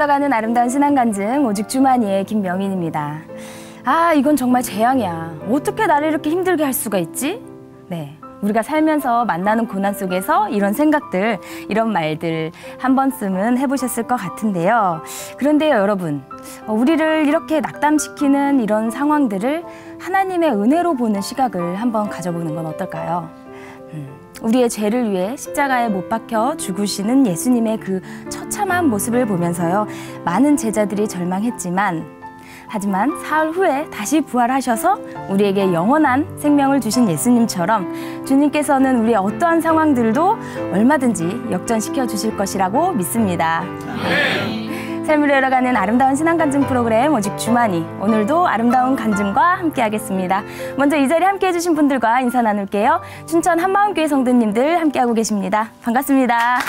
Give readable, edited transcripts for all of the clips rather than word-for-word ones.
배우러 가는 아름다운 신앙간증 오직 주만이의 김명인입니다. 아, 이건 정말 재앙이야. 어떻게 나를 이렇게 힘들게 할 수가 있지? 네, 우리가 살면서 만나는 고난 속에서 이런 생각들, 이런 말들 한 번쯤은 해보셨을 것 같은데요. 그런데요, 여러분, 우리를 이렇게 낙담시키는 이런 상황들을 하나님의 은혜로 보는 시각을 한번 가져보는 건 어떨까요? 우리의 죄를 위해 십자가에 못 박혀 죽으시는 예수님의 그 처참한 모습을 보면서요, 많은 제자들이 절망했지만 하지만 사흘 후에 다시 부활하셔서 우리에게 영원한 생명을 주신 예수님처럼 주님께서는 우리의 어떠한 상황들도 얼마든지 역전시켜 주실 것이라고 믿습니다. 삶을 이어가는 아름다운 신앙간증 프로그램 오직 주만이, 오늘도 아름다운 간증과 함께하겠습니다. 먼저 이 자리에 함께해 주신 분들과 인사 나눌게요. 춘천 한마음교회 성도님들 함께하고 계십니다. 반갑습니다.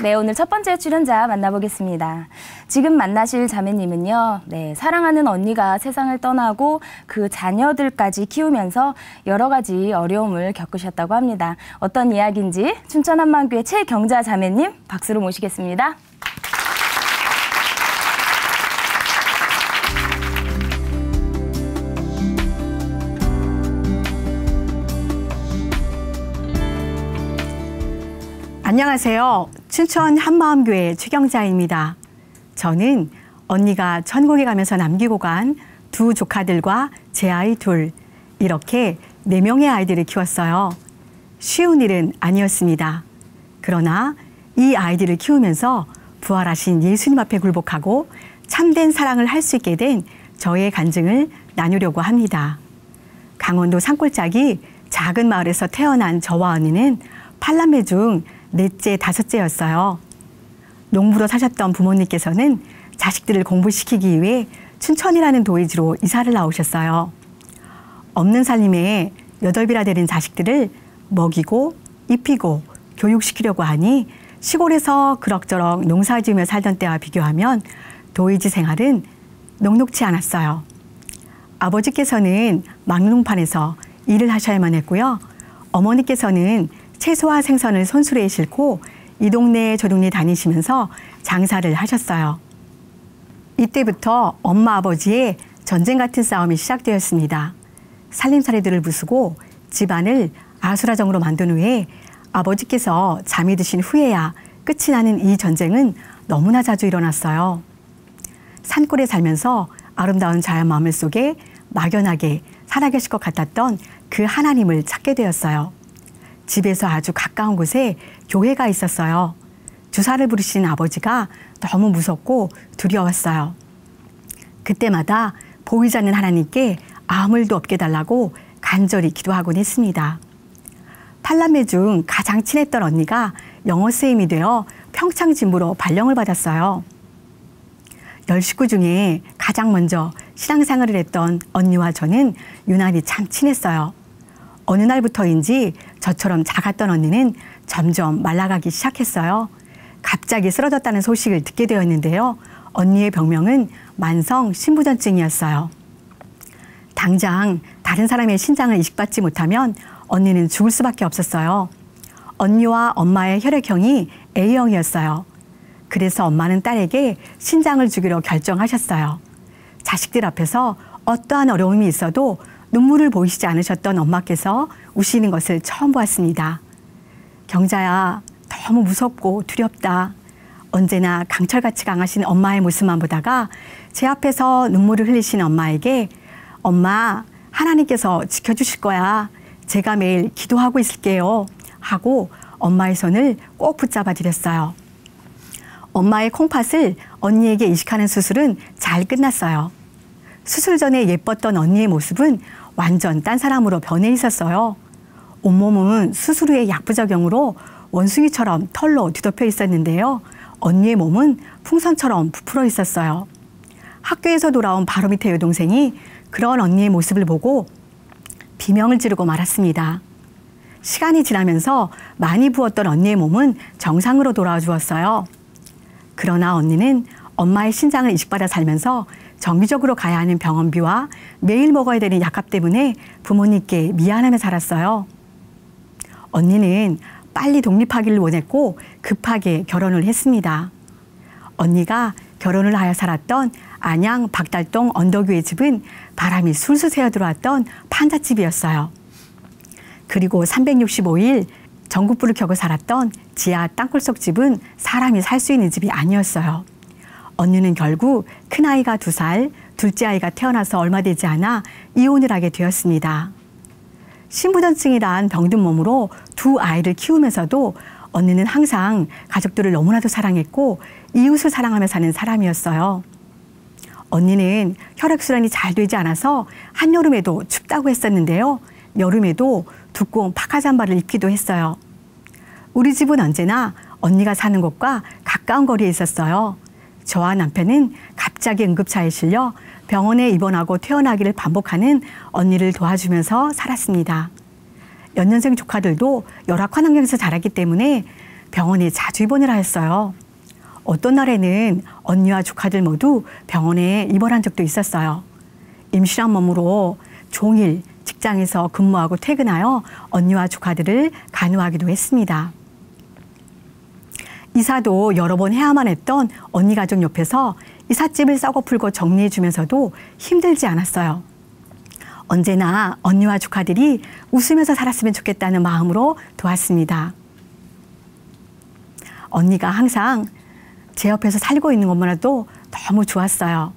네, 오늘 첫 번째 출연자 만나보겠습니다. 지금 만나실 자매님은요, 네, 사랑하는 언니가 세상을 떠나고 그 자녀들까지 키우면서 여러 가지 어려움을 겪으셨다고 합니다. 어떤 이야기인지 춘천 한마음교회 최경자 자매님 박수로 모시겠습니다. 안녕하세요. 춘천 한마음교회 최경자입니다. 저는 언니가 천국에 가면서 남기고 간 두 조카들과 제 아이 둘, 이렇게 4명의 아이들을 키웠어요. 쉬운 일은 아니었습니다. 그러나 이 아이들을 키우면서 부활하신 예수님 앞에 굴복하고 참된 사랑을 할 수 있게 된 저의 간증을 나누려고 합니다. 강원도 산골짜기 작은 마을에서 태어난 저와 언니는 8남매 중 넷째, 다섯째였어요. 농부로 사셨던 부모님께서는 자식들을 공부시키기 위해 춘천이라는 도시로 이사를 나오셨어요. 없는 살림에 8이나 되는 자식들을 먹이고 입히고 교육시키려고 하니 시골에서 그럭저럭 농사지으며 살던 때와 비교하면 도의지 생활은 녹록지 않았어요. 아버지께서는 막농판에서 일을 하셔야만 했고요. 어머니께서는 채소와 생선을 손수레에 싣고 이 동네 저 동네 다니시면서 장사를 하셨어요. 이때부터 엄마 아버지의 전쟁 같은 싸움이 시작되었습니다. 살림살이들을 부수고 집안을 아수라장으로 만든 후에 아버지께서 잠이 드신 후에야 끝이 나는 이 전쟁은 너무나 자주 일어났어요. 산골에 살면서 아름다운 자연 마음을 속에 막연하게 살아계실 것 같았던 그 하나님을 찾게 되었어요. 집에서 아주 가까운 곳에 교회가 있었어요. 주사를 부르신 아버지가 너무 무섭고 두려웠어요. 그때마다 보이지 않는 하나님께 아무 일도 없게 달라고 간절히 기도하곤 했습니다. 8남매 중 가장 친했던 언니가 영어 선생님이 되어 평창진부로 발령을 받았어요. 10식구 중에 가장 먼저 신앙생활을 했던 언니와 저는 유난히 참 친했어요. 어느 날부터인지 저처럼 작았던 언니는 점점 말라가기 시작했어요. 갑자기 쓰러졌다는 소식을 듣게 되었는데요. 언니의 병명은 만성 신부전증이었어요. 당장 다른 사람의 신장을 이식받지 못하면 언니는 죽을 수밖에 없었어요. 언니와 엄마의 혈액형이 A형이었어요. 그래서 엄마는 딸에게 신장을 주기로 결정하셨어요. 자식들 앞에서 어떠한 어려움이 있어도 눈물을 보이시지 않으셨던 엄마께서 우시는 것을 처음 보았습니다. 경자야, 너무 무섭고 두렵다. 언제나 강철같이 강하신 엄마의 모습만 보다가 제 앞에서 눈물을 흘리신 엄마에게 엄마, 하나님께서 지켜주실 거야. 제가 매일 기도하고 있을게요. 하고 엄마의 손을 꼭 붙잡아 드렸어요. 엄마의 콩팥을 언니에게 이식하는 수술은 잘 끝났어요. 수술 전에 예뻤던 언니의 모습은 완전 딴 사람으로 변해 있었어요. 온몸은 수술 후의 약부작용으로 원숭이처럼 털로 뒤덮여 있었는데요. 언니의 몸은 풍선처럼 부풀어 있었어요. 학교에서 돌아온 바로 밑에 여동생이 그런 언니의 모습을 보고 비명을 지르고 말았습니다. 시간이 지나면서 많이 부었던 언니의 몸은 정상으로 돌아와 주었어요. 그러나 언니는 엄마의 신장을 이식받아 살면서 정기적으로 가야 하는 병원비와 매일 먹어야 되는 약값 때문에 부모님께 미안하며 살았어요. 언니는 빨리 독립하기를 원했고 급하게 결혼을 했습니다. 언니가 결혼을 하여 살았던 안양 박달동 언덕위의 집은 바람이 술술 새어 들어왔던 판잣집이었어요. 그리고 365일 전구불을 켜고 살았던 지하 땅굴속 집은 사람이 살 수 있는 집이 아니었어요. 언니는 결국 큰아이가 2살, 둘째 아이가 태어나서 얼마 되지 않아 이혼을 하게 되었습니다. 신부전증이란 병든 몸으로 2 아이를 키우면서도 언니는 항상 가족들을 너무나도 사랑했고 이웃을 사랑하며 사는 사람이었어요. 언니는 혈액순환이 잘 되지 않아서 한여름에도 춥다고 했었는데요. 여름에도 두꺼운 파카 잠바를 입기도 했어요. 우리 집은 언제나 언니가 사는 곳과 가까운 거리에 있었어요. 저와 남편은 갑자기 응급차에 실려 병원에 입원하고 퇴원하기를 반복하는 언니를 도와주면서 살았습니다. 연년생 조카들도 열악한 환경에서 자랐기 때문에 병원에 자주 입원을 하였어요. 어떤 날에는 언니와 조카들 모두 병원에 입원한 적도 있었어요. 임신한 몸으로 종일 직장에서 근무하고 퇴근하여 언니와 조카들을 간호하기도 했습니다. 이사도 여러 번 해야만 했던 언니 가족 옆에서 이삿짐을 싸고 풀고 정리해 주면서도 힘들지 않았어요. 언제나 언니와 조카들이 웃으면서 살았으면 좋겠다는 마음으로 도왔습니다. 언니가 항상 제 옆에서 살고 있는 것만으로도 너무 좋았어요.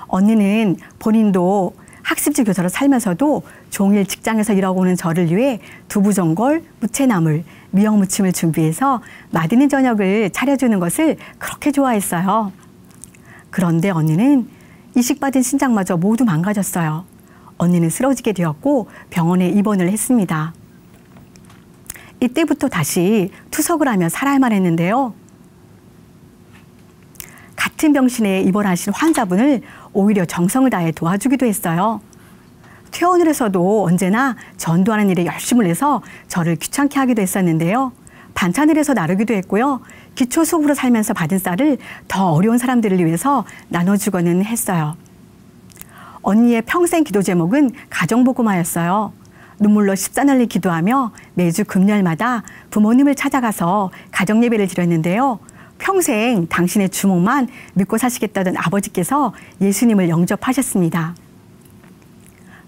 언니는 본인도 학습지 교사로 살면서도 종일 직장에서 일하고 오는 저를 위해 두부전골, 무채나물, 미역무침을 준비해서 맛있는 저녁을 차려주는 것을 그렇게 좋아했어요. 그런데 언니는 이식받은 신장마저 모두 망가졌어요. 언니는 쓰러지게 되었고 병원에 입원을 했습니다. 이때부터 다시 투석을 하며 살아야만 했는데요. 같은 병실에 입원하신 환자분을 오히려 정성을 다해 도와주기도 했어요. 퇴원을 해서도 언제나 전도하는 일에 열심을 내서 저를 귀찮게 하기도 했었는데요. 반찬을 해서 나르기도 했고요. 기초수급으로 살면서 받은 쌀을 더 어려운 사람들을 위해서 나눠주고는 했어요. 언니의 평생 기도 제목은 가정복음화였어요. 눈물로 십자날리 기도하며 매주 금요일마다 부모님을 찾아가서 가정예배를 드렸는데요. 평생 당신의 주목만 믿고 사시겠다던 아버지께서 예수님을 영접하셨습니다.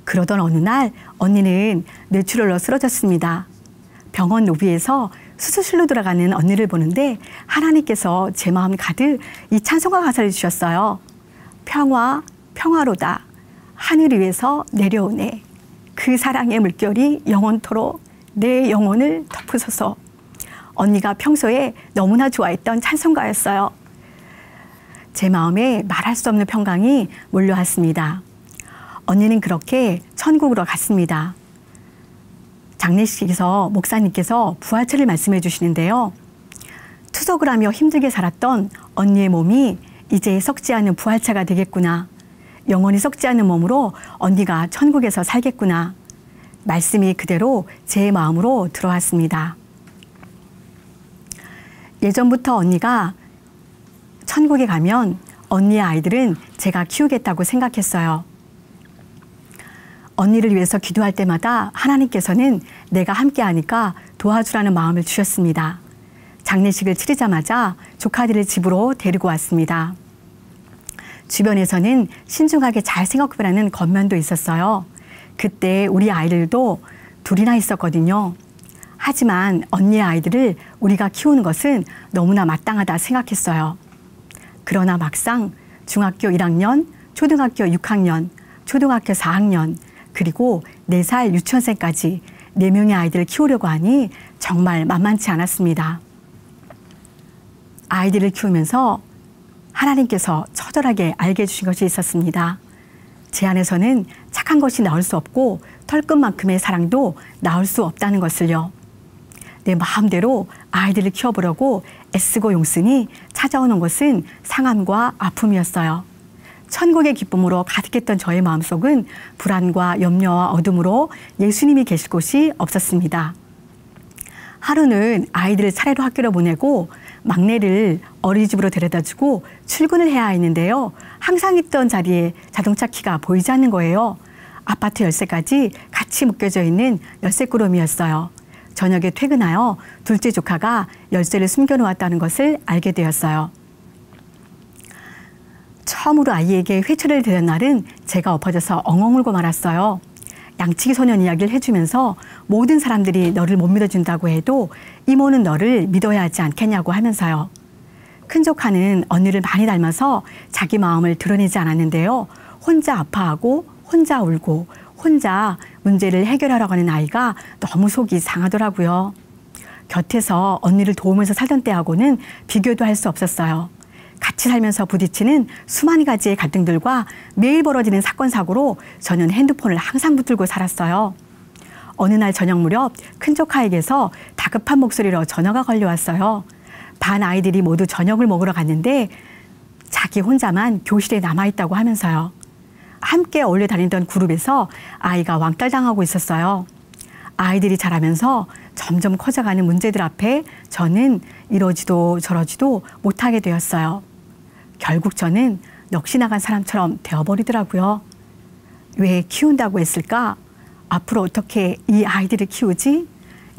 그러던 어느 날 언니는 뇌출혈로 쓰러졌습니다. 병원 로비에서 수술실로 들어가는 언니를 보는데 하나님께서 제 마음 가득 이 찬송가 가사를 주셨어요. 평화, 평화로다. 하늘 위에서 내려오네. 그 사랑의 물결이 영원토록 내 영혼을 덮으소서. 언니가 평소에 너무나 좋아했던 찬송가였어요. 제 마음에 말할 수 없는 평강이 몰려왔습니다. 언니는 그렇게 천국으로 갔습니다. 장례식에서 목사님께서 부활체를 말씀해 주시는데요. 투석을 하며 힘들게 살았던 언니의 몸이 이제 썩지 않은 부활체가 되겠구나. 영원히 썩지 않는 몸으로 언니가 천국에서 살겠구나. 말씀이 그대로 제 마음으로 들어왔습니다. 예전부터 언니가 천국에 가면 언니의 아이들은 제가 키우겠다고 생각했어요. 언니를 위해서 기도할 때마다 하나님께서는 내가 함께하니까 도와주라는 마음을 주셨습니다. 장례식을 치르자마자 조카들을 집으로 데리고 왔습니다. 주변에서는 신중하게 잘 생각해보라는 겉면도 있었어요. 그때 우리 아이들도 2이나 있었거든요. 하지만 언니의 아이들을 우리가 키우는 것은 너무나 마땅하다 생각했어요. 그러나 막상 중학교 1학년, 초등학교 6학년, 초등학교 4학년, 그리고 4살 유치원생까지 4명의 아이들을 키우려고 하니 정말 만만치 않았습니다. 아이들을 키우면서 하나님께서 처절하게 알게 해주신 것이 있었습니다. 제 안에서는 착한 것이 나올 수 없고 털끝만큼의 사랑도 나올 수 없다는 것을요. 내 마음대로 아이들을 키워보려고 애쓰고 용쓰니 찾아오는 것은 상함과 아픔이었어요. 천국의 기쁨으로 가득했던 저의 마음속은 불안과 염려와 어둠으로 예수님이 계실 곳이 없었습니다. 하루는 아이들을 차례로 학교로 보내고 막내를 어린이집으로 데려다주고 출근을 해야 했는데요. 항상 있던 자리에 자동차 키가 보이지 않는 거예요. 아파트 열쇠까지 같이 묶여져 있는 열쇠꾸러미였어요. 저녁에 퇴근하여 둘째 조카가 열쇠를 숨겨놓았다는 것을 알게 되었어요. 처음으로 아이에게 회초리를 들은 날은 제가 엎어져서 엉엉 울고 말았어요. 양치기 소년 이야기를 해주면서 모든 사람들이 너를 못 믿어준다고 해도 이모는 너를 믿어야 하지 않겠냐고 하면서요. 큰 조카는 언니를 많이 닮아서 자기 마음을 드러내지 않았는데요. 혼자 아파하고 혼자 울고 혼자 문제를 해결하려고 하는 아이가 너무 속이 상하더라고요. 곁에서 언니를 도우면서 살던 때하고는 비교도 할 수 없었어요. 같이 살면서 부딪히는 수만 가지의 갈등들과 매일 벌어지는 사건 사고로 저는 핸드폰을 항상 붙들고 살았어요. 어느 날 저녁 무렵 큰 조카에게서 다급한 목소리로 전화가 걸려왔어요. 반 아이들이 모두 저녁을 먹으러 갔는데 자기 혼자만 교실에 남아있다고 하면서요. 함께 어울려 다니던 그룹에서 아이가 왕따당하고 있었어요. 아이들이 자라면서 점점 커져가는 문제들 앞에 저는 이러지도 저러지도 못하게 되었어요. 결국 저는 넋이 나간 사람처럼 되어버리더라고요. 왜 키운다고 했을까? 앞으로 어떻게 이 아이들을 키우지?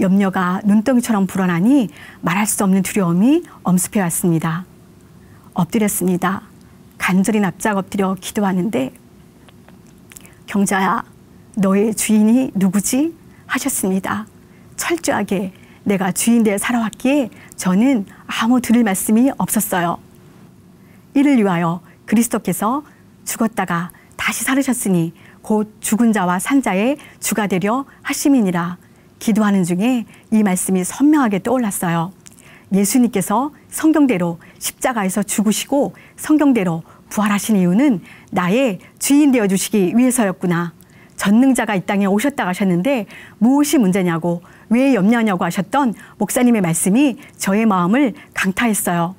염려가 눈덩이처럼 불어나니 말할 수 없는 두려움이 엄습해 왔습니다. 엎드렸습니다. 간절히 납작 엎드려 기도하는데 경자야, 너의 주인이 누구지? 하셨습니다. 철저하게 내가 주인 되어 살아왔기에 저는 아무 들을 말씀이 없었어요. 이를 위하여 그리스도께서 죽었다가 다시 살으셨으니 곧 죽은 자와 산 자의 주가 되려 하심이니라. 기도하는 중에 이 말씀이 선명하게 떠올랐어요. 예수님께서 성경대로 십자가에서 죽으시고 성경대로 부활하신 이유는 나의 주인 되어주시기 위해서였구나. 전능자가 이 땅에 오셨다 가셨는데 무엇이 문제냐고 왜 염려하냐고 하셨던 목사님의 말씀이 저의 마음을 강타했어요.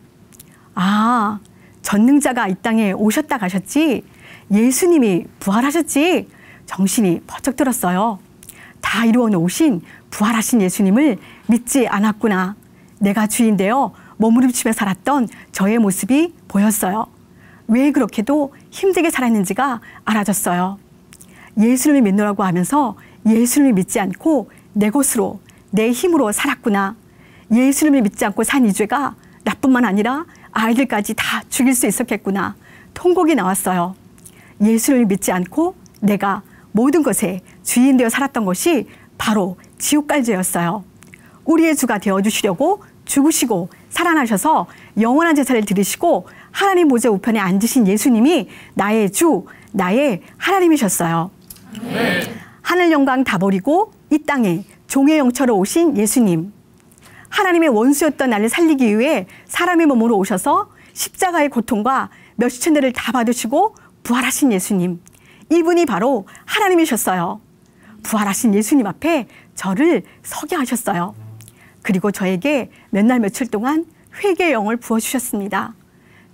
아, 전능자가 이 땅에 오셨다 가셨지? 예수님이 부활하셨지? 정신이 번쩍 들었어요. 다 이루어 놓으신 부활하신 예수님을 믿지 않았구나. 내가 주인 되어 몸부림치며 살았던 저의 모습이 보였어요. 왜 그렇게도 힘들게 살았는지가 알아졌어요. 예수님을 믿노라고 하면서 예수님을 믿지 않고 내 것으로 내 힘으로 살았구나. 예수님을 믿지 않고 산 이 죄가 나뿐만 아니라 아이들까지 다 죽일 수 있었겠구나. 통곡이 나왔어요. 예수를 믿지 않고 내가 모든 것에 주인 되어 살았던 것이 바로 지옥갈죄였어요. 우리의 주가 되어주시려고 죽으시고 살아나셔서 영원한 제사를 드리시고 하나님 보좌 우편에 앉으신 예수님이 나의 주, 나의 하나님이셨어요. 하늘 영광 다 버리고 이 땅에 종의 영처럼 오신 예수님. 하나님의 원수였던 나를 살리기 위해 사람의 몸으로 오셔서 십자가의 고통과 몇천 대를 다 받으시고 부활하신 예수님. 이분이 바로 하나님이셨어요. 부활하신 예수님 앞에 저를 서게 하셨어요. 그리고 저에게 몇 날 며칠 동안 회개의 영을 부어주셨습니다.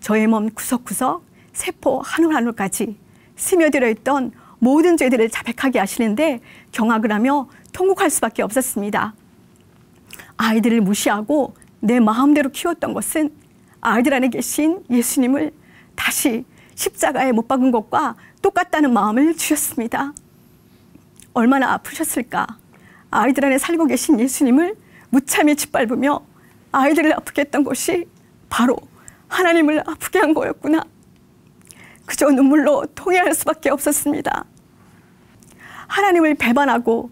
저의 몸 구석구석 세포 한 올 한 올까지 스며들어 있던 모든 죄들을 자백하게 하시는데 경악을 하며 통곡할 수밖에 없었습니다. 아이들을 무시하고 내 마음대로 키웠던 것은 아이들 안에 계신 예수님을 다시 십자가에 못 박은 것과 똑같다는 마음을 주셨습니다. 얼마나 아프셨을까. 아이들 안에 살고 계신 예수님을 무참히 짓밟으며 아이들을 아프게 했던 것이 바로 하나님을 아프게 한 거였구나. 그저 눈물로 통회할 수밖에 없었습니다. 하나님을 배반하고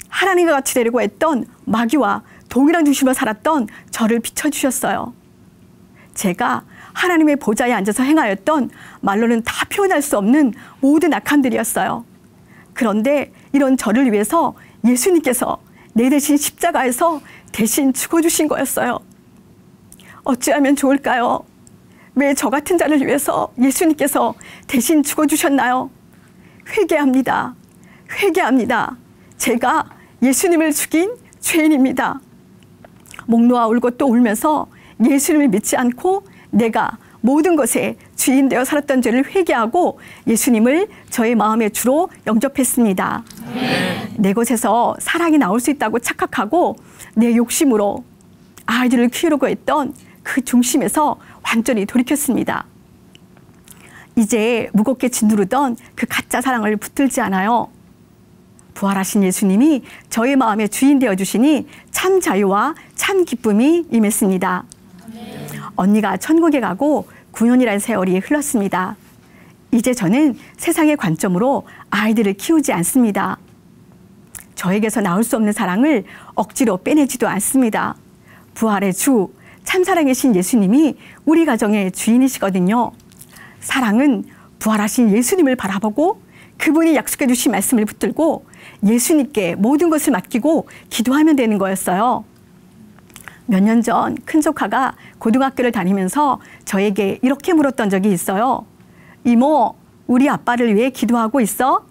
하나님과 같이 되려고 했던 마귀와 동일한 중심으로 살았던 저를 비춰주셨어요. 제가 하나님의 보좌에 앉아서 행하였던 말로는 다 표현할 수 없는 모든 악함들이었어요. 그런데 이런 저를 위해서 예수님께서 내 대신 십자가에서 대신 죽어주신 거였어요. 어찌하면 좋을까요? 왜 저 같은 자를 위해서 예수님께서 대신 죽어주셨나요? 회개합니다. 회개합니다. 제가 예수님을 죽인 죄인입니다. 목 놓아 울고 또 울면서 예수님을 믿지 않고 내가 모든 것에 주인 되어 살았던 죄를 회개하고 예수님을 저의 마음의 주로 영접했습니다. 내 것에서 사랑이 나올 수 있다고 착각하고 내 욕심으로 아이들을 키우려고 했던 그 중심에서 완전히 돌이켰습니다. 이제 무겁게 짓누르던 그 가짜 사랑을 붙들지 않아요. 부활하신 예수님이 저의 마음의 주인 되어주시니 참 자유와 참 기쁨이 임했습니다. 언니가 천국에 가고 9년이라는 세월이 흘렀습니다. 이제 저는 세상의 관점으로 아이들을 키우지 않습니다. 저에게서 나올 수 없는 사랑을 억지로 빼내지도 않습니다. 부활의 주, 참사랑이신 예수님이 우리 가정의 주인이시거든요. 사랑은 부활하신 예수님을 바라보고 그분이 약속해 주신 말씀을 붙들고 예수님께 모든 것을 맡기고 기도하면 되는 거였어요. 몇 년 전 큰 조카가 고등학교를 다니면서 저에게 이렇게 물었던 적이 있어요. 이모, 우리 아빠를 위해 기도하고 있어?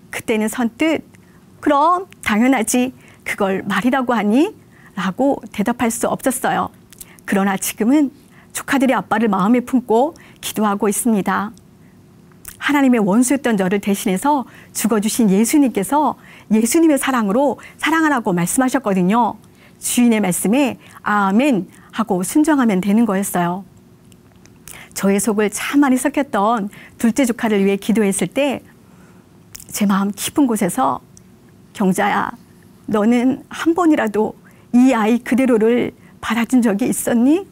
그때는 선뜻 그럼 당연하지. 그걸 말이라고 하니? 라고 대답할 수 없었어요. 그러나 지금은 조카들의 아빠를 마음에 품고 기도하고 있습니다. 하나님의 원수였던 저를 대신해서 죽어주신 예수님께서 예수님의 사랑으로 사랑하라고 말씀하셨거든요. 주인의 말씀에 아멘 하고 순종하면 되는 거였어요. 저의 속을 참 많이 썩혔던 둘째 조카를 위해 기도했을 때 제 마음 깊은 곳에서 경자야, 너는 한 번이라도 이 아이 그대로를 받아준 적이 있었니?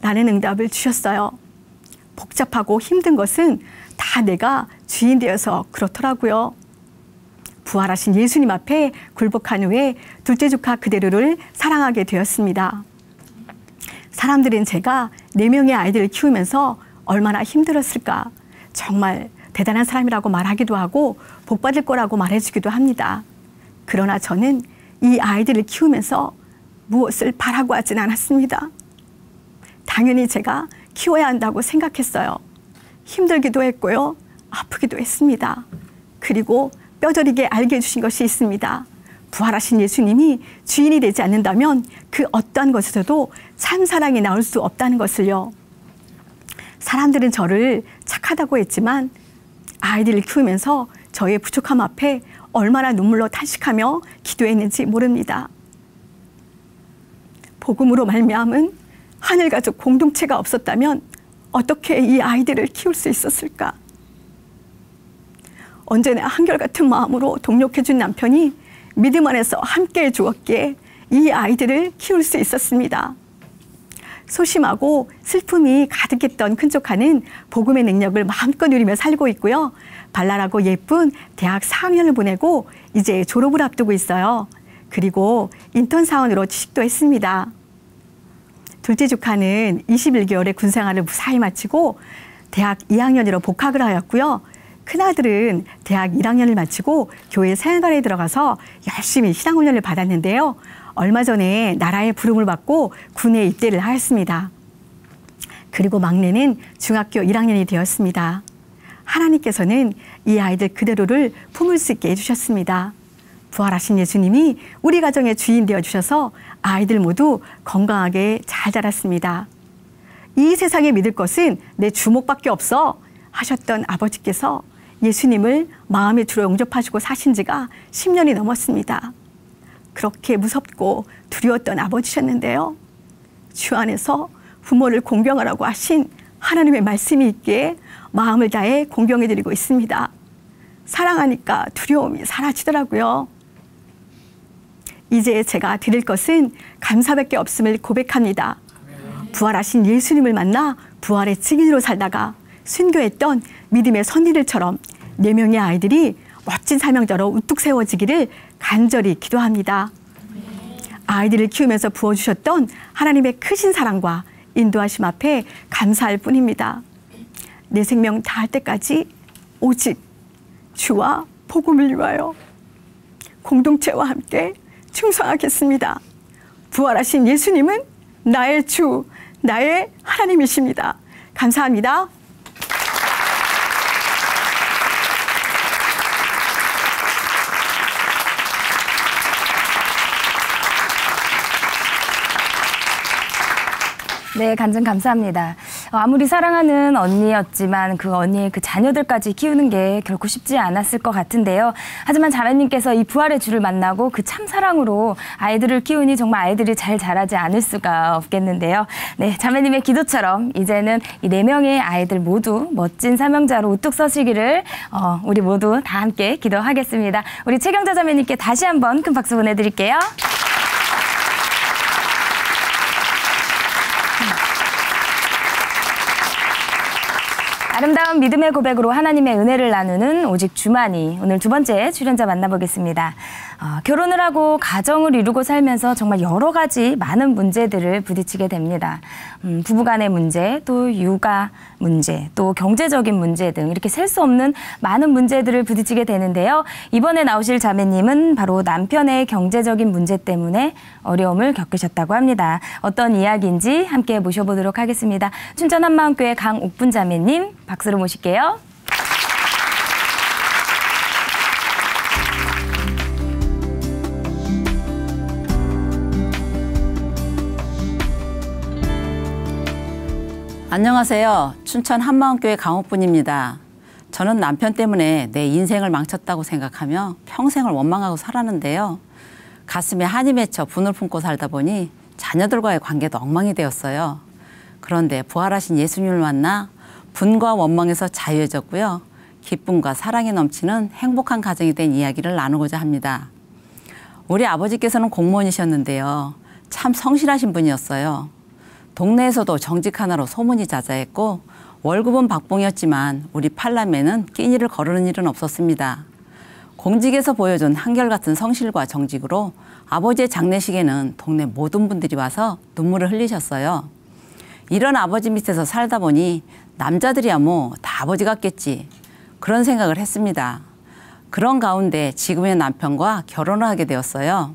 라는 응답을 주셨어요. 복잡하고 힘든 것은 다 내가 주인 되어서 그렇더라고요. 부활하신 예수님 앞에 굴복한 후에 둘째 조카 그대로를 사랑하게 되었습니다. 사람들은 제가 4명의 아이들을 키우면서 얼마나 힘들었을까, 정말 대단한 사람이라고 말하기도 하고 복받을 거라고 말해주기도 합니다. 그러나 저는 이 아이들을 키우면서 무엇을 바라고 하진 않았습니다. 당연히 제가 키워야 한다고 생각했어요. 힘들기도 했고요. 아프기도 했습니다. 그리고 뼈저리게 알게 해주신 것이 있습니다. 부활하신 예수님이 주인이 되지 않는다면 그 어떠한 것에서도 참 사랑이 나올 수 없다는 것을요. 사람들은 저를 착하다고 했지만 아이들을 키우면서 저의 부족함 앞에 얼마나 눈물로 탄식하며 기도했는지 모릅니다. 복음으로 말미암은 하늘가족 공동체가 없었다면 어떻게 이 아이들을 키울 수 있었을까? 언제나 한결같은 마음으로 동력해준 남편이 믿음 안에서 함께해 주었기에 이 아이들을 키울 수 있었습니다. 소심하고 슬픔이 가득했던 큰 조카는 복음의 능력을 마음껏 누리며 살고 있고요. 발랄하고 예쁜 대학 4학년을 보내고 이제 졸업을 앞두고 있어요. 그리고 인턴 사원으로 취직도 했습니다. 둘째 조카는 21개월의 군생활을 무사히 마치고 대학 2학년으로 복학을 하였고요. 큰아들은 대학 1학년을 마치고 교회 생활에 들어가서 열심히 신앙훈련을 받았는데요. 얼마 전에 나라의 부름을 받고 군에 입대를 하였습니다. 그리고 막내는 중학교 1학년이 되었습니다. 하나님께서는 이 아이들 그대로를 품을 수 있게 해주셨습니다. 부활하신 예수님이 우리 가정의 주인 되어주셔서 아이들 모두 건강하게 잘 자랐습니다. 이 세상에 믿을 것은 내 주목밖에 없어 하셨던 아버지께서 예수님을 마음의 주로 영접하시고 사신 지가 10년이 넘었습니다. 그렇게 무섭고 두려웠던 아버지셨는데요. 주 안에서 부모를 공경하라고 하신 하나님의 말씀이 있기에 마음을 다해 공경해드리고 있습니다. 사랑하니까 두려움이 사라지더라고요. 이제 제가 드릴 것은 감사밖에 없음을 고백합니다. 부활하신 예수님을 만나 부활의 증인으로 살다가 순교했던 믿음의 선리들처럼 4명의 아이들이 멋진 사명자로 우뚝 세워지기를 간절히 기도합니다. 아이들을 키우면서 부어주셨던 하나님의 크신 사랑과 인도하심 앞에 감사할 뿐입니다. 내 생명 다할 때까지 오직 주와 복음을 위하여 공동체와 함께 충성하겠습니다. 부활하신 예수님은 나의 주, 나의 하나님이십니다. 감사합니다. 네, 간증 감사합니다. 아무리 사랑하는 언니였지만 그 언니의 그 자녀들까지 키우는 게 결코 쉽지 않았을 것 같은데요. 하지만 자매님께서 이 부활의 주를 만나고 그 참 사랑으로 아이들을 키우니 정말 아이들이 잘 자라지 않을 수가 없겠는데요. 네, 자매님의 기도처럼 이제는 이 4명의 아이들 모두 멋진 사명자로 우뚝 서시기를 우리 모두 다 함께 기도하겠습니다. 우리 최경자 자매님께 다시 한번 큰 박수 보내드릴게요. 아름다운 믿음의 고백으로 하나님의 은혜를 나누는 오직 주만이, 오늘 2번째 출연자 만나보겠습니다. 결혼을 하고 가정을 이루고 살면서 정말 여러 가지 많은 문제들을 부딪히게 됩니다. 부부간의 문제, 또 육아 문제, 또 경제적인 문제 등 이렇게 셀 수 없는 많은 문제들을 부딪히게 되는데요. 이번에 나오실 자매님은 바로 남편의 경제적인 문제 때문에 어려움을 겪으셨다고 합니다. 어떤 이야기인지 함께 모셔보도록 하겠습니다. 춘천 한마음교회 강옥분 자매님, 박수로 모실게요. 안녕하세요. 춘천 한마음교회 강옥분입니다. 저는 남편 때문에 내 인생을 망쳤다고 생각하며 평생을 원망하고 살았는데요. 가슴에 한이 맺혀 분을 품고 살다 보니 자녀들과의 관계도 엉망이 되었어요. 그런데 부활하신 예수님을 만나 분과 원망에서 자유해졌고요. 기쁨과 사랑이 넘치는 행복한 가정이 된 이야기를 나누고자 합니다. 우리 아버지께서는 공무원이셨는데요. 참 성실하신 분이었어요. 동네에서도 정직 하나로 소문이 자자했고 월급은 박봉이었지만 우리 팔남매는 끼니를 거르는 일은 없었습니다. 공직에서 보여준 한결같은 성실과 정직으로 아버지의 장례식에는 동네 모든 분들이 와서 눈물을 흘리셨어요. 이런 아버지 밑에서 살다 보니 남자들이야 뭐 다 아버지 같겠지, 그런 생각을 했습니다. 그런 가운데 지금의 남편과 결혼을 하게 되었어요.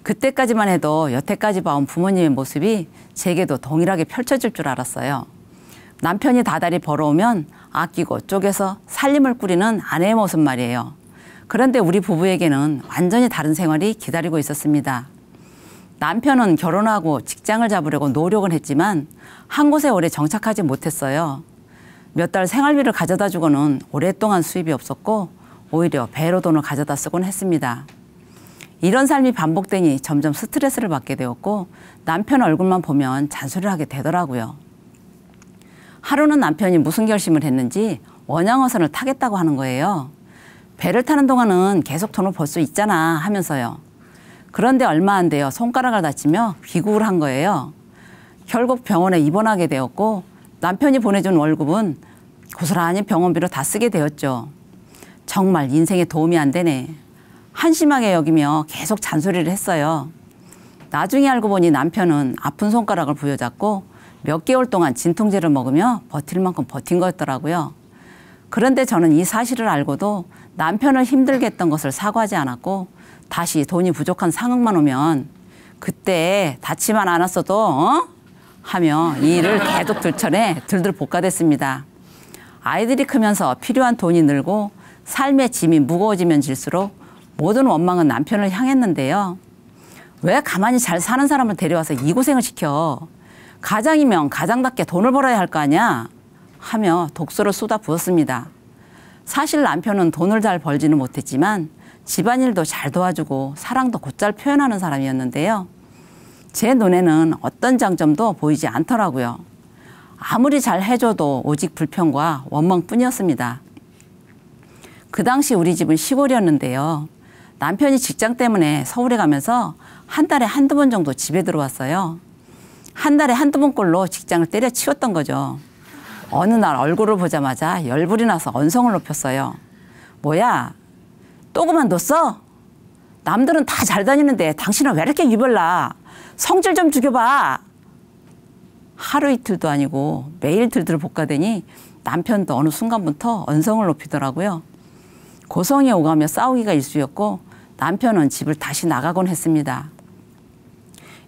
그때까지만 해도 여태까지 봐온 부모님의 모습이 제게도 동일하게 펼쳐질 줄 알았어요. 남편이 다달이 벌어오면 아끼고 쪼개서 살림을 꾸리는 아내의 모습 말이에요. 그런데 우리 부부에게는 완전히 다른 생활이 기다리고 있었습니다. 남편은 결혼하고 직장을 잡으려고 노력은 했지만 한 곳에 오래 정착하지 못했어요. 몇 달 생활비를 가져다 주고는 오랫동안 수입이 없었고 오히려 배로 돈을 가져다 쓰곤 했습니다. 이런 삶이 반복되니 점점 스트레스를 받게 되었고 남편 얼굴만 보면 잔소리를 하게 되더라고요. 하루는 남편이 무슨 결심을 했는지 원양어선을 타겠다고 하는 거예요. 배를 타는 동안은 계속 돈을 벌 수 있잖아 하면서요. 그런데 얼마 안 돼요. 손가락을 다치며 귀국을 한 거예요. 결국 병원에 입원하게 되었고 남편이 보내준 월급은 고스란히 병원비로 다 쓰게 되었죠. 정말 인생에 도움이 안 되네. 한심하게 여기며 계속 잔소리를 했어요. 나중에 알고 보니 남편은 아픈 손가락을 부여잡고 몇 개월 동안 진통제를 먹으며 버틸 만큼 버틴 거였더라고요. 그런데 저는 이 사실을 알고도 남편을 힘들게 했던 것을 사과하지 않았고 다시 돈이 부족한 상황만 오면 그때 다치만 않았어도 하며 이 일을 계속 들춰내 들들 볶아댔습니다. 아이들이 크면서 필요한 돈이 늘고 삶의 짐이 무거워지면 질수록 모든 원망은 남편을 향했는데요. 왜 가만히 잘 사는 사람을 데려와서 이 고생을 시켜? 가장이면 가장답게 돈을 벌어야 할 거 아니야? 하며 독소를 쏟아 부었습니다. 사실 남편은 돈을 잘 벌지는 못했지만 집안일도 잘 도와주고 사랑도 곧잘 표현하는 사람이었는데요. 제 눈에는 어떤 장점도 보이지 않더라고요. 아무리 잘 해줘도 오직 불평과 원망뿐이었습니다. 그 당시 우리 집은 시골이었는데요. 남편이 직장 때문에 서울에 가면서 한 달에 한두 번 정도 집에 들어왔어요. 한 달에 한두 번꼴로 직장을 때려치웠던 거죠. 어느 날 얼굴을 보자마자 열불이 나서 언성을 높였어요. 뭐야, 또 그만뒀어? 남들은 다 잘 다니는데 당신은 왜 이렇게 유별나? 성질 좀 죽여봐. 하루 이틀도 아니고 매일 들들 볶아대니 남편도 어느 순간부터 언성을 높이더라고요. 고성이 오가며 싸우기가 일쑤였고 남편은 집을 다시 나가곤 했습니다.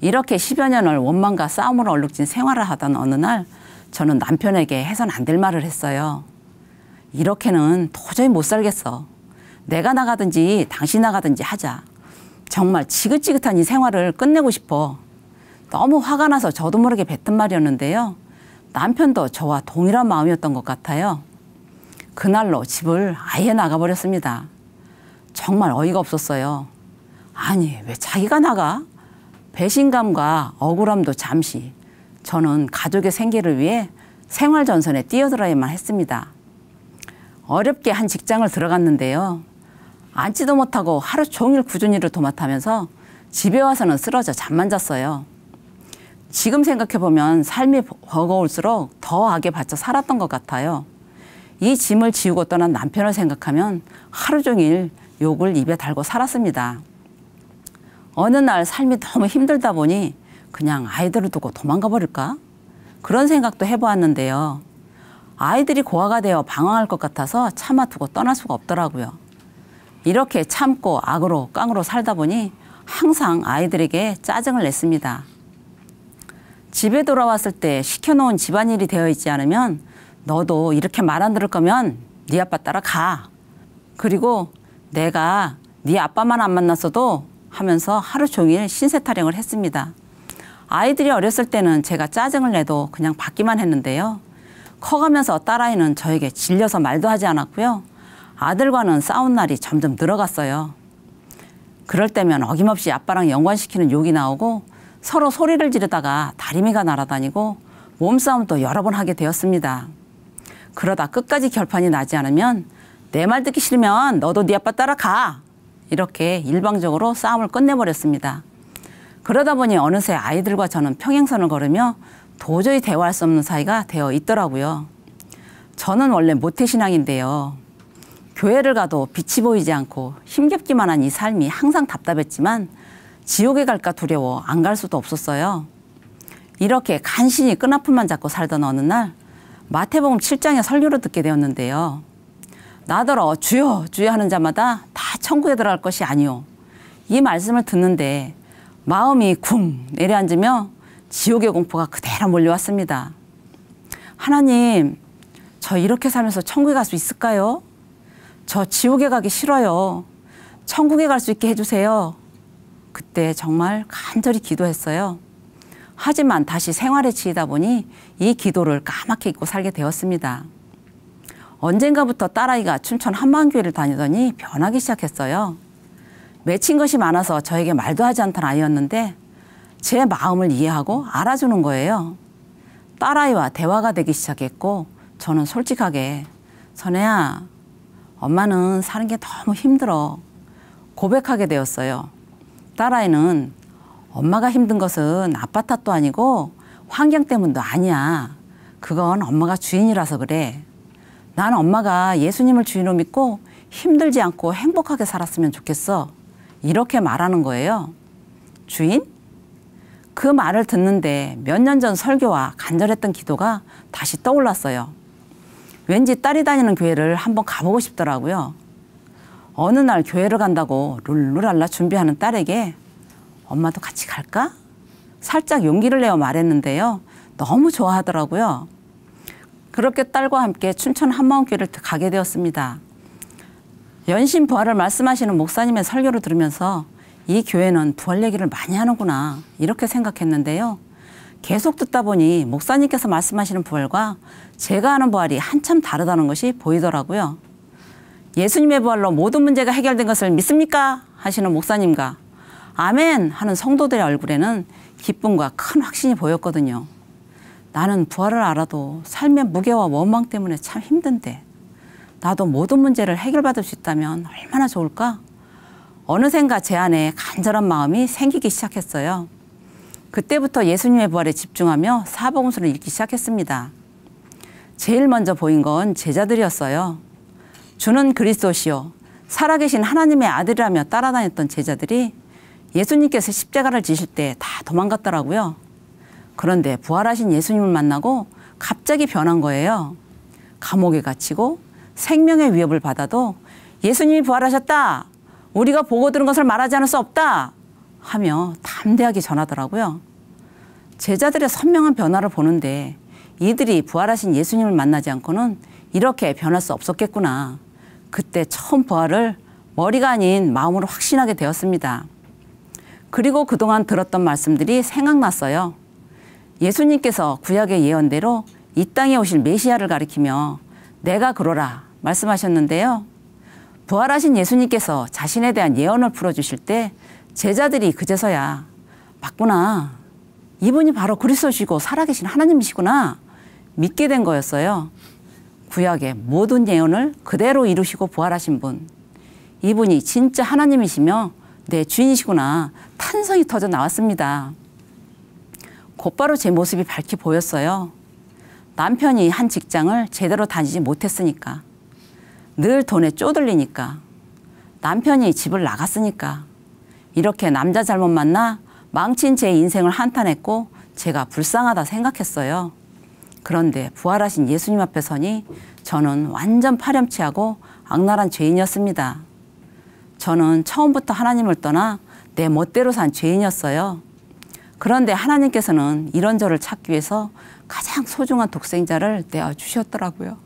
이렇게 10여 년을 원망과 싸움으로 얼룩진 생활을 하던 어느 날 저는 남편에게 해선 안 될 말을 했어요. 이렇게는 도저히 못 살겠어. 내가 나가든지 당신 나가든지 하자. 정말 지긋지긋한 이 생활을 끝내고 싶어. 너무 화가 나서 저도 모르게 뱉은 말이었는데요. 남편도 저와 동일한 마음이었던 것 같아요. 그날로 집을 아예 나가버렸습니다. 정말 어이가 없었어요. 아니, 왜 자기가 나가? 배신감과 억울함도 잠시. 저는 가족의 생계를 위해 생활전선에 뛰어들어야만 했습니다. 어렵게 한 직장을 들어갔는데요. 앉지도 못하고 하루 종일 굳은 일을 도맡아면서 집에 와서는 쓰러져 잠만 잤어요. 지금 생각해보면 삶이 버거울수록 더 악에 받쳐 살았던 것 같아요. 이 짐을 지우고 떠난 남편을 생각하면 하루 종일 욕을 입에 달고 살았습니다. 어느 날 삶이 너무 힘들다 보니 그냥 아이들을 두고 도망가 버릴까? 그런 생각도 해보았는데요. 아이들이 고아가 되어 방황할 것 같아서 참아두고 떠날 수가 없더라고요. 이렇게 참고 악으로 깡으로 살다 보니 항상 아이들에게 짜증을 냈습니다. 집에 돌아왔을 때 시켜놓은 집안일이 되어 있지 않으면 너도 이렇게 말 안 들을 거면 네 아빠 따라가. 그리고 내가 네 아빠만 안 만났어도 하면서 하루 종일 신세 타령을 했습니다. 아이들이 어렸을 때는 제가 짜증을 내도 그냥 받기만 했는데요. 커가면서 딸아이는 저에게 질려서 말도 하지 않았고요. 아들과는 싸운 날이 점점 늘어갔어요. 그럴 때면 어김없이 아빠랑 연관시키는 욕이 나오고 서로 소리를 지르다가 다리미가 날아다니고 몸싸움도 여러 번 하게 되었습니다. 그러다 끝까지 결판이 나지 않으면 내 말 듣기 싫으면 너도 네 아빠 따라가. 이렇게 일방적으로 싸움을 끝내버렸습니다. 그러다 보니 어느새 아이들과 저는 평행선을 걸으며 도저히 대화할 수 없는 사이가 되어 있더라고요. 저는 원래 모태신앙인데요. 교회를 가도 빛이 보이지 않고 힘겹기만 한 이 삶이 항상 답답했지만 지옥에 갈까 두려워 안 갈 수도 없었어요. 이렇게 간신히 끈아픔만 잡고 살던 어느 날 마태복음 7장의 설교를 듣게 되었는데요. 나더러 주여 주여 하는 자마다 다 천국에 들어갈 것이 아니오. 이 말씀을 듣는데 마음이 쿵 내려앉으며 지옥의 공포가 그대로 몰려왔습니다. 하나님, 저 이렇게 살면서 천국에 갈 수 있을까요? 저 지옥에 가기 싫어요. 천국에 갈 수 있게 해주세요. 그때 정말 간절히 기도했어요. 하지만 다시 생활에 치이다 보니 이 기도를 까맣게 잊고 살게 되었습니다. 언젠가부터 딸아이가 춘천 한마음교회를 다니더니 변하기 시작했어요. 맺힌 것이 많아서 저에게 말도 하지 않던 아이였는데 제 마음을 이해하고 알아주는 거예요. 딸아이와 대화가 되기 시작했고 저는 솔직하게 선혜야, 엄마는 사는 게 너무 힘들어. 고백하게 되었어요. 딸아이는 엄마가 힘든 것은 아빠 탓도 아니고 환경 때문도 아니야. 그건 엄마가 주인이라서 그래. 나는 엄마가 예수님을 주인으로 믿고 힘들지 않고 행복하게 살았으면 좋겠어. 이렇게 말하는 거예요. 주인? 그 말을 듣는데 몇 년 전 설교와 간절했던 기도가 다시 떠올랐어요. 왠지 딸이 다니는 교회를 한번 가보고 싶더라고요. 어느 날 교회를 간다고 룰루랄라 준비하는 딸에게 엄마도 같이 갈까? 살짝 용기를 내어 말했는데요. 너무 좋아하더라고요. 그렇게 딸과 함께 춘천 한마음교회를 가게 되었습니다. 연신 부활을 말씀하시는 목사님의 설교를 들으면서 이 교회는 부활 얘기를 많이 하는구나 이렇게 생각했는데요. 계속 듣다 보니 목사님께서 말씀하시는 부활과 제가 하는 부활이 한참 다르다는 것이 보이더라고요. 예수님의 부활로 모든 문제가 해결된 것을 믿습니까? 하시는 목사님과 아멘 하는 성도들의 얼굴에는 기쁨과 큰 확신이 보였거든요. 나는 부활을 알아도 삶의 무게와 원망 때문에 참 힘든데 나도 모든 문제를 해결받을 수 있다면 얼마나 좋을까? 어느샌가 제 안에 간절한 마음이 생기기 시작했어요. 그때부터 예수님의 부활에 집중하며 사복음서를 읽기 시작했습니다. 제일 먼저 보인 건 제자들이었어요. 주는 그리스도시요 살아계신 하나님의 아들이라며 따라다녔던 제자들이 예수님께서 십자가를 지실 때 다 도망갔더라고요. 그런데 부활하신 예수님을 만나고 갑자기 변한 거예요. 감옥에 갇히고 생명의 위협을 받아도 예수님이 부활하셨다. 우리가 보고 들은 것을 말하지 않을 수 없다. 하며 담대하게 전하더라고요. 제자들의 선명한 변화를 보는데 이들이 부활하신 예수님을 만나지 않고는 이렇게 변할 수 없었겠구나. 그때 처음 부활을 머리가 아닌 마음으로 확신하게 되었습니다. 그리고 그동안 들었던 말씀들이 생각났어요. 예수님께서 구약의 예언대로 이 땅에 오실 메시아를 가리키며 내가 그러라 말씀하셨는데요. 부활하신 예수님께서 자신에 대한 예언을 풀어주실 때 제자들이 그제서야 맞구나. 이분이 바로 그리스도시고 살아계신 하나님이시구나. 믿게 된 거였어요. 구약의 모든 예언을 그대로 이루시고 부활하신 분. 이분이 진짜 하나님이시며 내 주인이시구나. 탄성이 터져 나왔습니다. 곧바로 제 모습이 밝게 보였어요. 남편이 한 직장을 제대로 다니지 못했으니까. 늘 돈에 쪼들리니까. 남편이 집을 나갔으니까. 이렇게 남자 잘못 만나 망친 제 인생을 한탄했고 제가 불쌍하다 생각했어요. 그런데 부활하신 예수님 앞에 서니 저는 완전 파렴치하고 악랄한 죄인이었습니다. 저는 처음부터 하나님을 떠나 내 멋대로 산 죄인이었어요. 그런데 하나님께서는 이런 저를 찾기 위해서 가장 소중한 독생자를 내어주셨더라고요.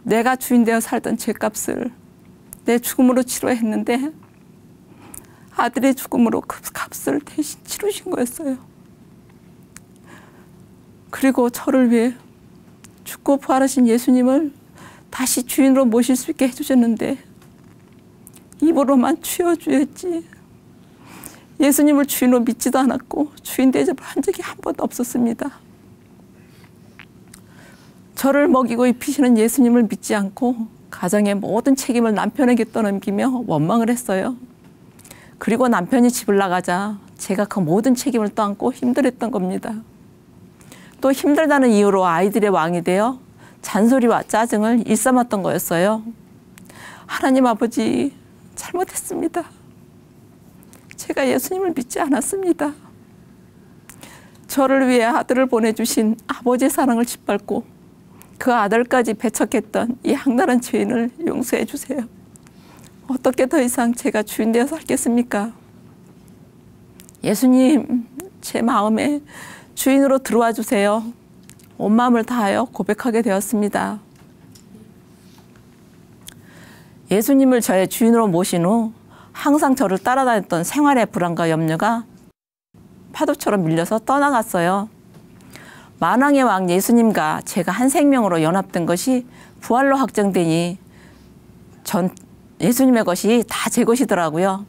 내가 주인 되어 살던 죄값을 내 죽음으로 치러했는데 아들의 죽음으로 그 값을 대신 치르신 거였어요. 그리고 저를 위해 죽고 부활하신 예수님을 다시 주인으로 모실 수 있게 해주셨는데 입으로만 주여주였지 예수님을 주인으로 믿지도 않았고 주인 대접을 한 적이 한 번도 없었습니다. 저를 먹이고 입히시는 예수님을 믿지 않고 가정의 모든 책임을 남편에게 떠넘기며 원망을 했어요. 그리고 남편이 집을 나가자 제가 그 모든 책임을 떠안고 힘들었던 겁니다. 또 힘들다는 이유로 아이들의 왕이 되어 잔소리와 짜증을 일삼았던 거였어요. 하나님 아버지, 잘못했습니다. 제가 예수님을 믿지 않았습니다. 저를 위해 아들을 보내주신 아버지의 사랑을 짓밟고 그 아들까지 배척했던 이 악랄한 죄인을 용서해 주세요. 어떻게 더 이상 제가 주인 되어 살겠습니까? 예수님, 제 마음에 주인으로 들어와 주세요. 온 마음을 다하여 고백하게 되었습니다. 예수님을 저의 주인으로 모신 후 항상 저를 따라다녔던 생활의 불안과 염려가 파도처럼 밀려서 떠나갔어요. 만왕의 왕 예수님과 제가 한 생명으로 연합된 것이 부활로 확정되니 전 예수님의 것이 다 제 것이더라고요.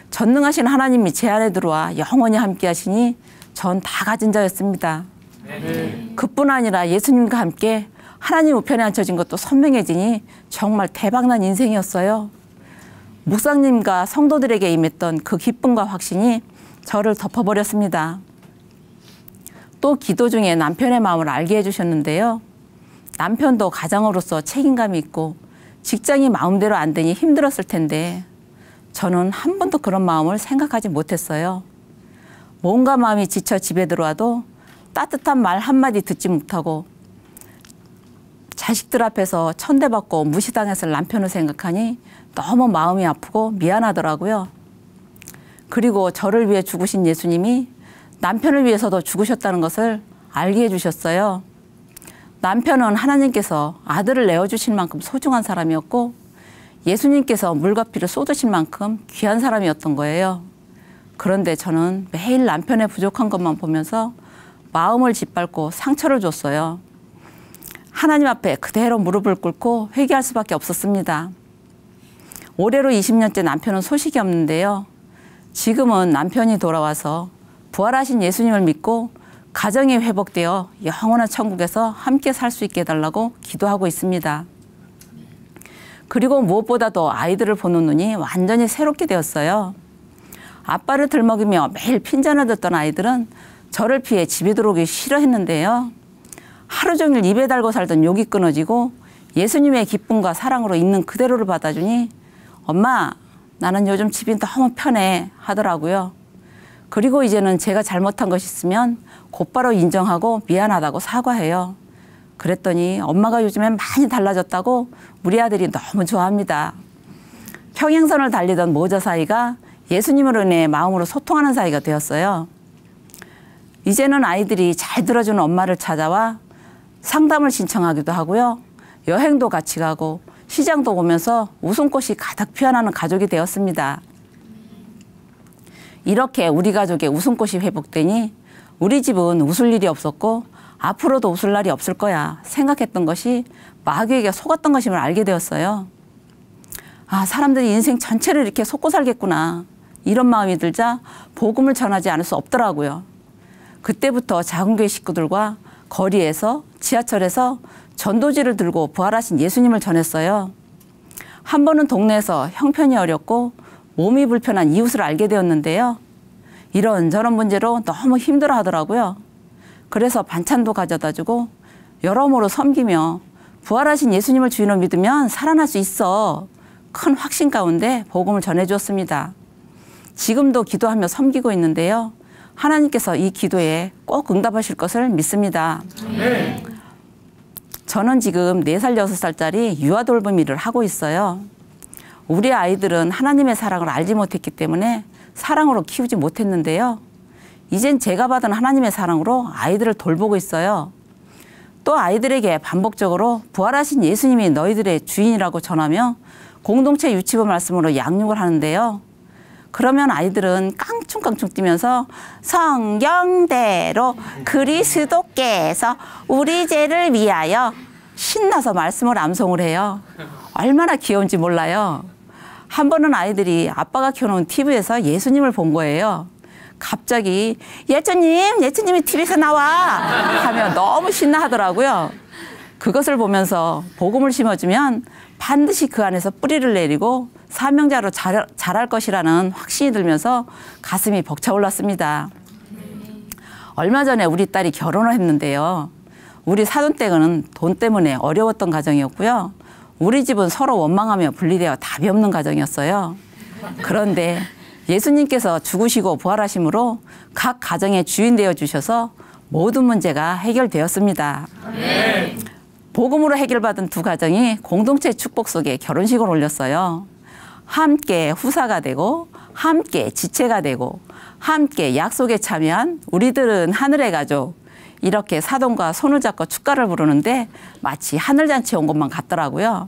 전능하신 하나님이 제 안에 들어와 영원히 함께 하시니 전 다 가진 자였습니다. 그뿐 아니라 예수님과 함께 하나님 우편에 앉혀진 것도 선명해지니 정말 대박난 인생이었어요. 목사님과 성도들에게 임했던 그 기쁨과 확신이 저를 덮어버렸습니다. 또 기도 중에 남편의 마음을 알게 해주셨는데요. 남편도 가장으로서 책임감이 있고 직장이 마음대로 안 되니 힘들었을 텐데 저는 한 번도 그런 마음을 생각하지 못했어요. 몸과 마음이 지쳐 집에 들어와도 따뜻한 말 한마디 듣지 못하고 자식들 앞에서 천대받고 무시당했을 남편을 생각하니 너무 마음이 아프고 미안하더라고요. 그리고 저를 위해 죽으신 예수님이 남편을 위해서도 죽으셨다는 것을 알게 해주셨어요. 남편은 하나님께서 아들을 내어주실 만큼 소중한 사람이었고 예수님께서 물과 피를 쏟으실 만큼 귀한 사람이었던 거예요. 그런데 저는 매일 남편의 부족한 것만 보면서 마음을 짓밟고 상처를 줬어요. 하나님 앞에 그대로 무릎을 꿇고 회개할 수밖에 없었습니다. 올해로 20년째 남편은 소식이 없는데요. 지금은 남편이 돌아와서 부활하신 예수님을 믿고 가정이 회복되어 영원한 천국에서 함께 살 수 있게 해달라고 기도하고 있습니다. 그리고 무엇보다도 아이들을 보는 눈이 완전히 새롭게 되었어요. 아빠를 들먹이며 매일 핀잔을 듣던 아이들은 저를 피해 집에 들어오기 싫어했는데요. 하루 종일 입에 달고 살던 욕이 끊어지고 예수님의 기쁨과 사랑으로 있는 그대로를 받아주니 엄마, 나는 요즘 집이 너무 편해 하더라고요. 그리고 이제는 제가 잘못한 것이 있으면 곧바로 인정하고 미안하다고 사과해요. 그랬더니 엄마가 요즘엔 많이 달라졌다고 우리 아들이 너무 좋아합니다. 평행선을 달리던 모자 사이가 예수님으로 인해 마음으로 소통하는 사이가 되었어요. 이제는 아이들이 잘 들어주는 엄마를 찾아와 상담을 신청하기도 하고요. 여행도 같이 가고 시장도 오면서 웃음꽃이 가득 피어나는 가족이 되었습니다. 이렇게 우리 가족의 웃음꽃이 회복되니 우리 집은 웃을 일이 없었고 앞으로도 웃을 날이 없을 거야 생각했던 것이 마귀에게 속았던 것임을 알게 되었어요. 아, 사람들이 인생 전체를 이렇게 속고 살겠구나. 이런 마음이 들자 복음을 전하지 않을 수 없더라고요. 그때부터 작은 교회 식구들과 거리에서 지하철에서 전도지를 들고 부활하신 예수님을 전했어요. 한 번은 동네에서 형편이 어렵고 몸이 불편한 이웃을 알게 되었는데요. 이런저런 문제로 너무 힘들어 하더라고요. 그래서 반찬도 가져다 주고 여러모로 섬기며 부활하신 예수님을 주인으로 믿으면 살아날 수 있어. 큰 확신 가운데 복음을 전해주었습니다. 지금도 기도하며 섬기고 있는데요. 하나님께서 이 기도에 꼭 응답하실 것을 믿습니다. 네. 저는 지금 4살, 6살짜리 유아돌봄 일을 하고 있어요. 우리 아이들은 하나님의 사랑을 알지 못했기 때문에 사랑으로 키우지 못했는데요. 이젠 제가 받은 하나님의 사랑으로 아이들을 돌보고 있어요. 또 아이들에게 반복적으로 부활하신 예수님이 너희들의 주인이라고 전하며 공동체 유치부 말씀으로 양육을 하는데요. 그러면 아이들은 깡충깡충 뛰면서 성경대로 그리스도께서 우리 죄를 위하여 신나서 말씀을 암송을 해요. 얼마나 귀여운지 몰라요. 한 번은 아이들이 아빠가 켜놓은 TV에서 예수님을 본 거예요. 갑자기 예수님이 TV에서 나와 하며 너무 신나하더라고요. 그것을 보면서 복음을 심어주면 반드시 그 안에서 뿌리를 내리고 사명자로 자랄 것이라는 확신이 들면서 가슴이 벅차올랐습니다. 얼마 전에 우리 딸이 결혼을 했는데요. 우리 사돈댁은 돈 때문에 어려웠던 가정이었고요. 우리 집은 서로 원망하며 분리되어 답이 없는 가정이었어요. 그런데 예수님께서 죽으시고 부활하심으로 각 가정의 주인 되어 주셔서 모든 문제가 해결되었습니다. 아멘. 복음으로 해결받은 두 가정이 공동체 축복 속에 결혼식을 올렸어요. 함께 후사가 되고 함께 지체가 되고 함께 약속에 참여한 우리들은 하늘의 가족, 이렇게 사돈과 손을 잡고 축가를 부르는데 마치 하늘잔치에 온 것만 같더라고요.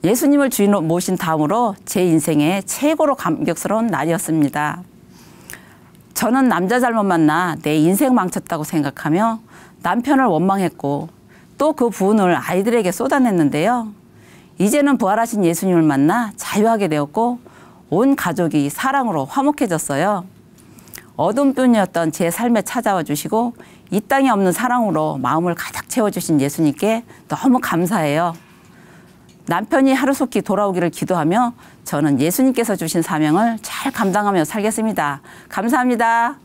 예수님을 주인으로 모신 다음으로 제 인생의 최고로 감격스러운 날이었습니다. 저는 남자 잘못 만나 내 인생 망쳤다고 생각하며 남편을 원망했고 또 그 부은을 아이들에게 쏟아냈는데요. 이제는 부활하신 예수님을 만나 자유하게 되었고 온 가족이 사랑으로 화목해졌어요. 어둠뿐이었던 제 삶에 찾아와 주시고 이 땅에 없는 사랑으로 마음을 가득 채워주신 예수님께 너무 감사해요. 남편이 하루속히 돌아오기를 기도하며 저는 예수님께서 주신 사명을 잘 감당하며 살겠습니다. 감사합니다.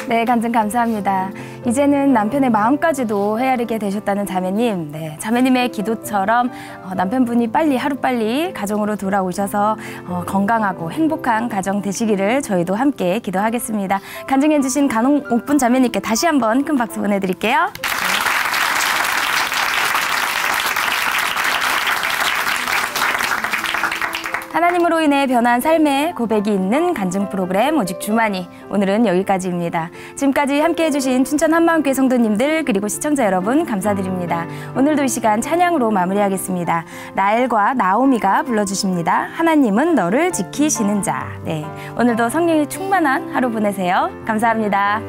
네, 간증 감사합니다. 이제는 남편의 마음까지도 헤아리게 되셨다는 자매님. 네, 자매님의 기도처럼 남편분이 하루빨리 가정으로 돌아오셔서 건강하고 행복한 가정 되시기를 저희도 함께 기도하겠습니다. 간증해주신 간홍옥분 자매님께 다시 한번 큰 박수 보내드릴게요. 하나님으로 인해 변한 삶의 고백이 있는 간증 프로그램 오직 주만이, 오늘은 여기까지입니다. 지금까지 함께해 주신 춘천 한마음교회 성도님들 그리고 시청자 여러분 감사드립니다. 오늘도 이 시간 찬양으로 마무리하겠습니다. 나엘과 나오미가 불러주십니다. 하나님은 너를 지키시는 자. 네, 오늘도 성령이 충만한 하루 보내세요. 감사합니다.